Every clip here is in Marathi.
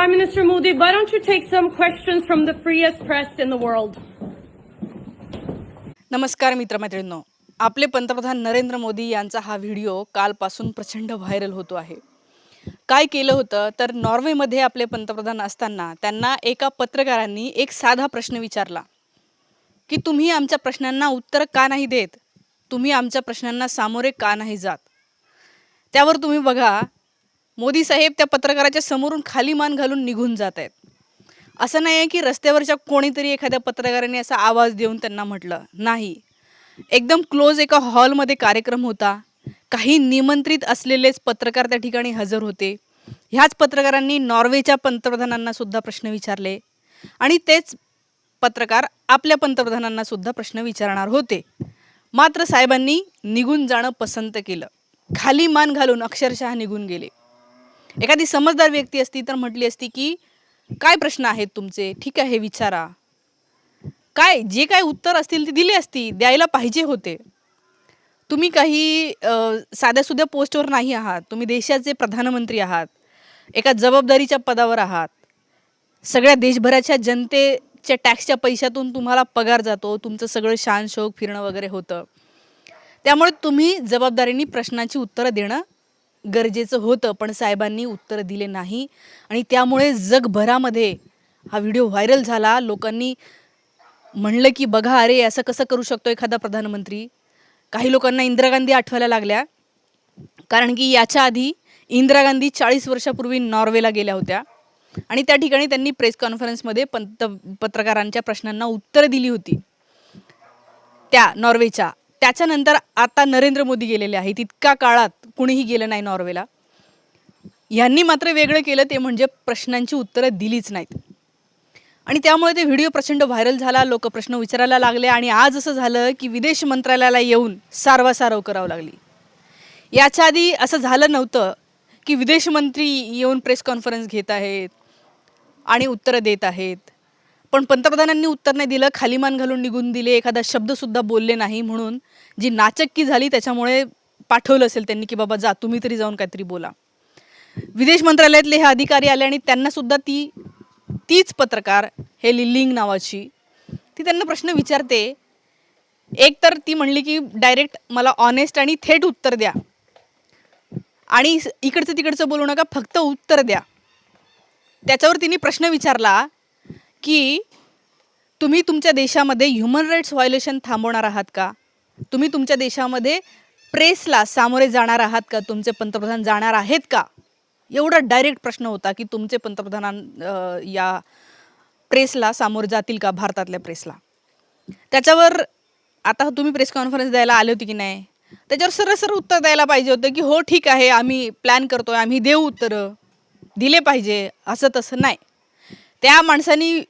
Prime Minister Modi, why don't you take some questions from the freest press in the world? नमस्कार मित्रमैत्रिणींनो, आपले पंतप्रधान नरेंद्र मोदी यांचा हा व्हिडिओ कालपासून प्रचंड व्हायरल होतो आहे. काय केलं होतं तर नॉर्वेमध्ये आपले पंतप्रधान असताना त्यांना एका पत्रकारांनी एक साधा प्रश्न विचारला की तुम्ही आमच्या प्रश्नांना उत्तर का नाही देत, तुम्ही आमच्या प्रश्नांना सामोरे का नाही जात. त्यावर तुम्ही बघा, मोदी साहेब त्या पत्रकाराच्या समोरून खाली मान घालून निघून जात आहेत. असं नाही आहे की रस्त्यावरच्या कोणीतरी एखाद्या पत्रकाराने असा आवाज देऊन त्यांना म्हटलं नाही. एकदम क्लोज एका हॉलमध्ये कार्यक्रम होता. काही निमंत्रित असलेलेच पत्रकार त्या ठिकाणी हजर होते. ह्याच पत्रकारांनी नॉर्वेच्या पंतप्रधानांना सुद्धा प्रश्न विचारले आणि तेच पत्रकार आपल्या पंतप्रधानांना सुद्धा प्रश्न विचारणार होते. मात्र साहेबांनी निघून जाणं पसंत केलं. खाली मान घालून अक्षरशः निघून गेले. एखादी समजदार व्यक्ती असती तर म्हटली असती की काय प्रश्न आहेत तुमचे, ठीक आहे विचारा. जे काय उत्तर असतील ते दिली असती, द्यायला पाहिजे होते. तुम्ही काही साध्यासुध्या पोस्टवर नाही आहात. तुम्ही देशाचे प्रधानमंत्री आहात, एका जबाबदारीच्या पदावर आहात. सगळ्या देशभराच्या जनतेच्या टॅक्सच्या पैशातून तुम्हाला पगार जातो. तुमचं सगळं शान शौक फिरणं वगैरे होतं. त्यामुळे तुम्ही जबाबदारीने प्रश्नांची उत्तरं देणं गरजेचं होतं. पण साहेबांनी उत्तरं दिले नाही आणि त्यामुळे जगभरामध्ये हा व्हिडिओ व्हायरल झाला. लोकांनी म्हणलं की बघा, अरे असं कसं करू शकतो एखादा प्रधानमंत्री. काही लोकांना इंदिरा गांधी आठवायला लागल्या, कारण की याच्या आधी इंदिरा गांधी 40 वर्षापूर्वी नॉर्वेला गेल्या होत्या आणि त्या ठिकाणी त्यांनी प्रेस कॉन्फरन्समध्ये पत्रकारांच्या प्रश्नांना उत्तरं दिली होती त्या नॉर्वेच्या. त्याच्यानंतर आता नरेंद्र मोदी गेलेले आहेत. इतक्या काळात कुणीही गेलं नाही नॉर्वेला. यांनी मात्र वेगळं केलं, ते म्हणजे प्रश्नांची उत्तरं दिलीच नाहीत आणि त्यामुळे ते व्हिडिओ प्रचंड व्हायरल झाला. लोक प्रश्न विचारायला लागले आणि आज असं झालं की विदेश मंत्रालयाला येऊन सारवासारव करावं लागली. याच्या आधी असं झालं नव्हतं की विदेश मंत्री येऊन प्रेस कॉन्फरन्स घेत आहेत आणि उत्तरं देत आहेत. पण पंतप्रधानांनी उत्तर नाही दिलं, खाली मान घालून निघून दिले, एखादा शब्दसुद्धा बोलले नाही. म्हणून जी नाचक्की झाली त्याच्यामुळे पाठवलं असेल त्यांनी की बाबा जा, तुम्ही तरी जाऊन काहीतरी बोला. विदेश मंत्रालयातले हे अधिकारी आले आणि त्यांनासुद्धा तीच पत्रकार, हे लिलिंग नावाची, ती त्यांना प्रश्न विचारते. एक तर ती म्हणली की डायरेक्ट मला ऑनेस्ट आणि थेट उत्तर द्या आणि इकडचं तिकडचं बोलू नका, फक्त उत्तर द्या. त्याच्यावर तिने प्रश्न विचारला की तुम्ही तुमच्या देशामध्ये ह्युमन राईट्स व्हायोलेशन थांबवणार आहात का? तुम्ही तुमच्या देशामध्ये प्रेसला सामोरे जाणार आहात का? तुमचे पंतप्रधान जाणार आहेत का? एवढा डायरेक्ट प्रश्न होता की तुमचे पंतप्रधान या प्रेसला सामोरे जातील का, भारतातल्या प्रेसला. त्याच्यावर आता तुम्ही प्रेस कॉन्फरन्स द्यायला आले होते की नाही, त्याच्यावर सरळ उत्तर द्यायला पाहिजे होतं की हो ठीक आहे, आम्ही प्लॅन करतोय, आम्ही देऊ उत्तरं, दिले पाहिजे. असं तसं नाही. त्या माणसानी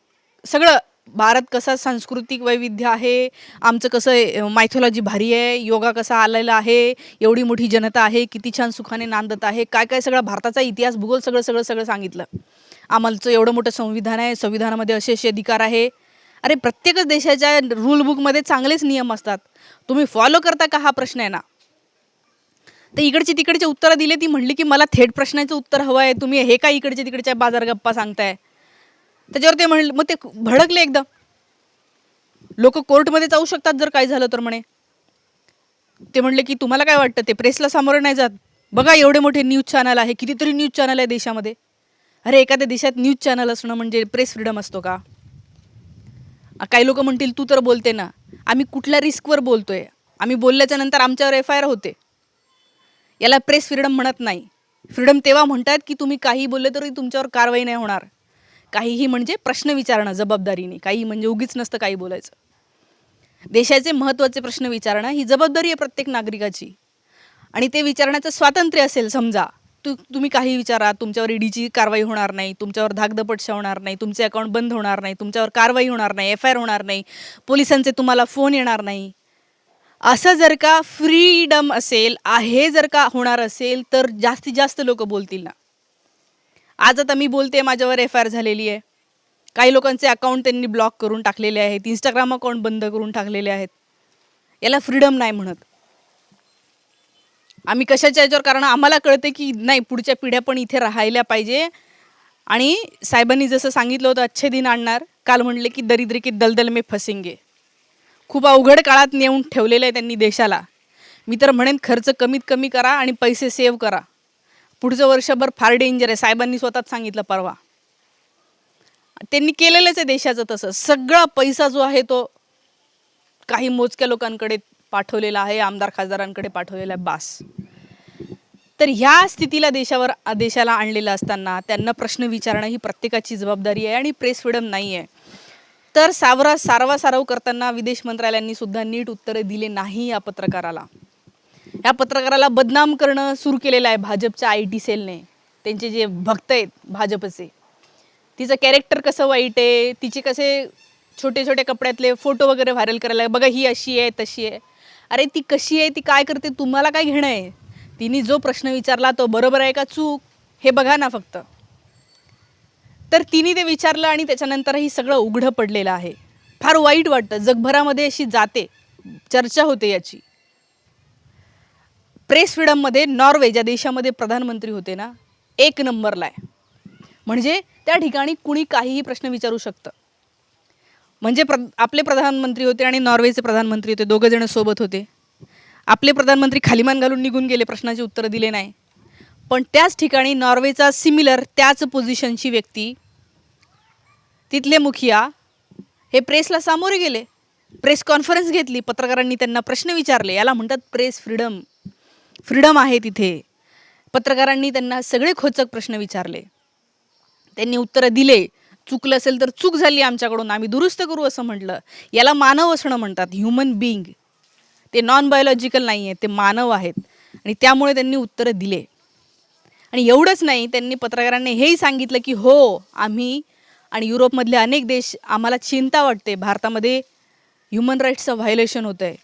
सगळं, भारत कसा सांस्कृतिक वैविध्य आहे, आमचं कसं मायथॉलॉजी भारी आहे, योगा कसा आलेला आहे, एवढी मोठी जनता आहे, किती छान सुखाने नांदत आहे, काय काय सगळा भारताचा इतिहास, भूगोल सगळं सांगितलं. आम्हाचं एवढं मोठं संविधान आहे, संविधानामध्ये असे अधिकार आहे. अरे प्रत्येकच देशाच्या रूल बुकमध्ये चांगलेच नियम असतात, तुम्ही फॉलो करता का, हा प्रश्न आहे ना. तर इकडचे तिकडचे उत्तरं दिले. ती म्हणली की मला थेट प्रश्नाचं उत्तर हवं आहे, तुम्ही हे काय इकडच्या तिकडच्या बाजार गप्पा सांगताय. त्याच्यावर ते म्हणले, मग ते भडकले एकदम. लोक कोर्टमध्ये जाऊ शकतात जर काय झालं तर म्हणे. ते म्हणले की तुम्हाला काय वाटतं, ते प्रेसला सामोरे नाही जात? बघा एवढे मोठे न्यूज चॅनल आहे, कितीतरी न्यूज चॅनल आहे देशामध्ये. अरे एखाद्या देशात न्यूज चॅनल असणं म्हणजे प्रेस फ्रीडम असतो का? काही लोक म्हणतील तू तर बोलते ना, आम्ही कुठल्या रिस्कवर बोलतोय, आम्ही बोलल्याच्या नंतर आमच्यावर FIR होते. याला प्रेस फ्रीडम म्हणत नाही. फ्रीडम तेव्हा म्हणतात की तुम्ही काही बोलले तरी तुमच्यावर कारवाई नाही होणार. काहीही म्हणजे प्रश्न विचारणं जबाबदारीने, काही म्हणजे उगीच नसतं काही बोलायचं. देशाचे महत्त्वाचे प्रश्न विचारणं ही जबाबदारी आहे प्रत्येक नागरिकाची आणि ते विचारण्याचं स्वातंत्र्य असेल. समजा तुम्ही काही विचारा, तुमच्यावर EDची कारवाई होणार नाही, तुमच्यावर धाकदपटशा होणार नाही, तुमचे अकाउंट बंद होणार नाही, तुमच्यावर कारवाई होणार नाही, FIR होणार नाही, पोलिसांचे तुम्हाला फोन येणार नाही. असं जर का फ्रीडम असेल, आहे जर का होणार असेल, तर जास्तीत जास्त लोक बोलतील ना. आज आता मी बोलते, माझ्यावर FIR झालेली आहे, काही लोकांचे अकाउंट त्यांनी ब्लॉक करून टाकलेले आहेत, इंस्टाग्राम अकाउंट बंद करून टाकलेले आहेत. याला फ्रीडम नाही म्हणत. आम्ही कशाच्या याच्यावर, कारण आम्हाला कळते की नाही, पुढच्या पिढ्या पण इथे राहायला पाहिजे आणि साहेबांनी जसं सांगितलं होतं अच्छे दिन आणणार, काल म्हणले की दरिद्री की दलदल में फसेंगे. खूप अवघड काळात नेऊन ठेवलेलं आहे त्यांनी देशाला. मी तर म्हणेन खर्च कमीत कमी करा आणि पैसे सेव्ह करा. पुढचं वर्षभर फार डेंजर आहे. साहेबांनी स्वतःच सांगितलं परवा. त्यांनी केलेलंच आहे देशाचं तसं. सगळा पैसा जो आहे तो काही मोजक्या लोकांकडे पाठवलेला आहे, आमदार खासदारांकडे पाठवलेला आहे बास. तर ह्या स्थितीला देशाला आणलेलं असताना त्यांना प्रश्न विचारणं ही प्रत्येकाची जबाबदारी आहे आणि प्रेस फ्रीडम नाही आहे. तर सारवासारव करताना विदेश मंत्रालयांनी सुद्धा नीट उत्तरं दिले नाही या पत्रकाराला. या पत्रकाराला बदनाम करणं सुरू केलेलं आहे भाजपच्या IT सेलने. त्यांचे जे भक्त आहेत भाजपचे, तिचं कॅरेक्टर कसं वाईट आहे, तिचे कसे छोटे छोटे कपड्यातले फोटो वगैरे व्हायरल करायला, बघा ही अशी आहे तशी आहे. अरे ती कशी आहे, ती काय करते, तुम्हाला काय घेणं आहे. तिने जो प्रश्न विचारला तो बरोबर आहे का चूक हे बघा ना फक्त. तर तिने ते विचारलं आणि त्याच्यानंतरही सगळं उघडं पडलेलं आहे. फार वाईट वाटतं. जगभरामध्ये अशी जाते, चर्चा होते याची. प्रेस फ्रीडममध्ये नॉर्वे ज्या देशामध्ये प्रधानमंत्री होते ना, 1 नंबरला आहे. म्हणजे त्या ठिकाणी कुणी काहीही प्रश्न विचारू शकतं. म्हणजे आपले प्रधानमंत्री होते आणि नॉर्वेचे प्रधानमंत्री होते, दोघं जण सोबत होते. आपले प्रधानमंत्री खालीमान घालून निघून गेले, प्रश्नाची उत्तरं दिले नाही. पण त्याच ठिकाणी नॉर्वेचा सिमिलर त्याच पोझिशनची व्यक्ती, तिथले मुखिया हे प्रेसला सामोरे गेले, प्रेस कॉन्फरन्स घेतली, पत्रकारांनी त्यांना प्रश्न विचारले. याला म्हणतात प्रेस फ्रीडम. फ्रीडम आहे तिथे. पत्रकारांनी त्यांना सगळे खोचक प्रश्न विचारले, त्यांनी उत्तरं दिले. चुकलं असेल तर चूक झाली आमच्याकडून, आम्ही दुरुस्त करू असं म्हटलं. याला मानव असणं म्हणतात, ह्युमन बिईंग. ते नॉन बायोलॉजिकल नाही आहे, ते मानव आहेत. आणि त्यामुळे त्यांनी उत्तरं दिले. आणि एवढंच नाही, त्यांनी पत्रकारांनी हेही सांगितलं की हो, आम्ही आणि युरोपमधले अनेक देश, आम्हाला चिंता वाटते, भारतामध्ये ह्युमन राईट्सचं व्हायलेशन होतं आहे,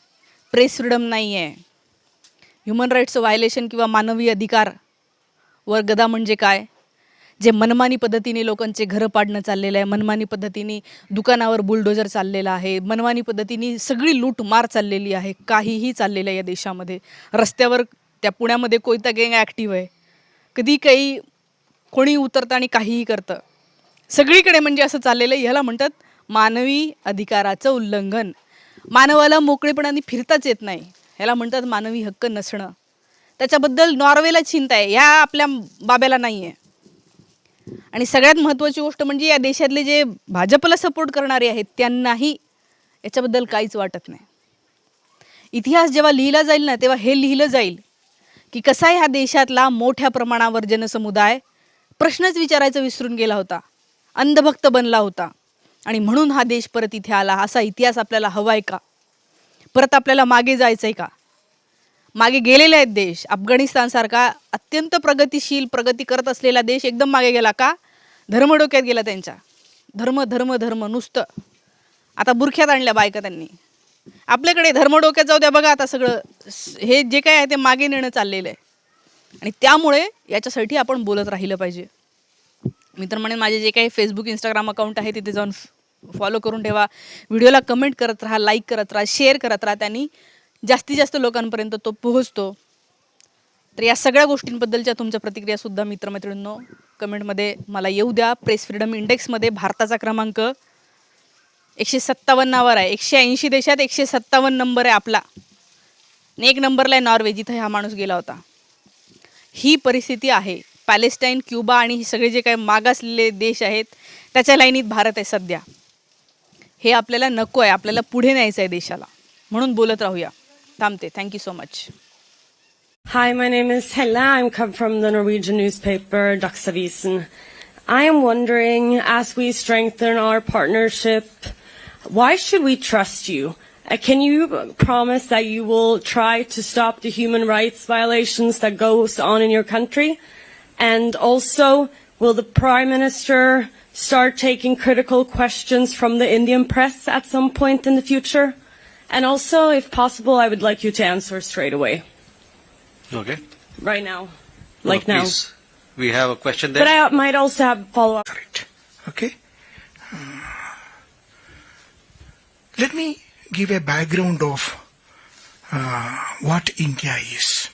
प्रेस फ्रीडम नाही आहे. ह्युमन राईट्सचं व्हायलेशन किंवा मानवी अधिकार वर गदा म्हणजे काय, जे मनमानी पद्धतीने लोकांचे घरं पाडणं चाललेलं आहे, मनमानी पद्धतीने दुकानावर बुलडोजर चाललेला आहे, मनमानी पद्धतीने सगळी लूटमार चाललेली आहे, काहीही चाललेलं आहे या देशामध्ये. रस्त्यावर त्या पुण्यामध्ये कोयता गँग ॲक्टिव्ह आहे, कधी काही कोणी उतरतं आणि काहीही करतं, सगळीकडे म्हणजे असं चाललेलं आहे. ह्याला म्हणतात मानवी अधिकाराचं उल्लंघन. मानवाला मोकळेपणाने फिरताच येत नाही, ह्याला म्हणतात मानवी हक्क नसणं. त्याच्याबद्दल नॉर्वेला चिंता आहे, ह्या आपल्या बाब्याला नाही आहे. आणि सगळ्यात महत्त्वाची गोष्ट म्हणजे या देशातले जे भाजपला सपोर्ट करणारे आहेत त्यांनाही याच्याबद्दल काहीच वाटत नाही. इतिहास जेव्हा लिहिला जाईल ना, तेव्हा हे लिहिलं जाईल की कसा ह्या देशातला मोठ्या प्रमाणावर जनसमुदाय प्रश्नच विचारायचं विसरून गेला होता, अंधभक्त बनला होता. आणि म्हणून हा देश परत इथे आला. असा इतिहास आपल्याला हवा आहे का? परत आपल्याला मागे जायचं आहे का? मागे गेलेले आहेत देश. अफगाणिस्तानसारखा अत्यंत प्रगतिशील, प्रगती करत असलेला देश एकदम मागे गेला का? धर्म डोक्यात गेला त्यांच्या. धर्म धर्म धर्म नुसतं. आता बुरख्यात आणल्या बायका त्यांनी. आपल्याकडे धर्म डोक्यात जाऊ द्या. बघा आता सगळं हे जे काय आहे ते मागे नेणं चाललेलं आहे. आणि त्यामुळे याच्यासाठी आपण बोलत राहिलं पाहिजे. मी तर म्हणेन माझे जे काही फेसबुक इंस्टाग्राम अकाउंट आहे तिथे जाऊन फॉलो करून ठेवा. व्हिडिओला कमेंट करत राहा, लाईक करत राहा, शेअर करत राहा. त्यांनी जास्तीत जास्त लोकांपर्यंत तो पोहोचतो. तर या सगळ्या गोष्टींबद्दलच्या तुमच्या प्रतिक्रियासुद्धा मित्रमैत्रिणींनो कमेंटमध्ये मला येऊ द्या. प्रेस फ्रीडम इंडेक्समध्ये भारताचा क्रमांक 157 वर आहे. 180 देशात 157 नंबर आहे आपला. 1 नंबरला आहे नॉर्वे, जिथे हा माणूस गेला होता. ही परिस्थिती आहे. पॅलेस्टाईन, क्युबा आणि हे सगळे जे काही मागासलेले देश आहेत त्याच्या लाईनीत भारत आहे सध्या. हे आपल्याला नको आहे. आपल्याला पुढे न्यायचं आहे देशाला. म्हणून बोलत राहूया. थांबते. Thank you so much. Hi, my name is Hella. I'm come from the Norwegian newspaper Dagsavisen. I am wondering, as we strengthen our partnership, why should we trust you? Can you promise that you will try to stop the human rights violations that goes on in your country? And also, will the Prime Minister start taking critical questions from the Indian press at some point in the future? And also, if possible, I would like you to answer straight away. Okay. Right now. Like No, now. please. We have a question there. But I might also have follow-up. Correct. Okay. Let me give a background of what India is.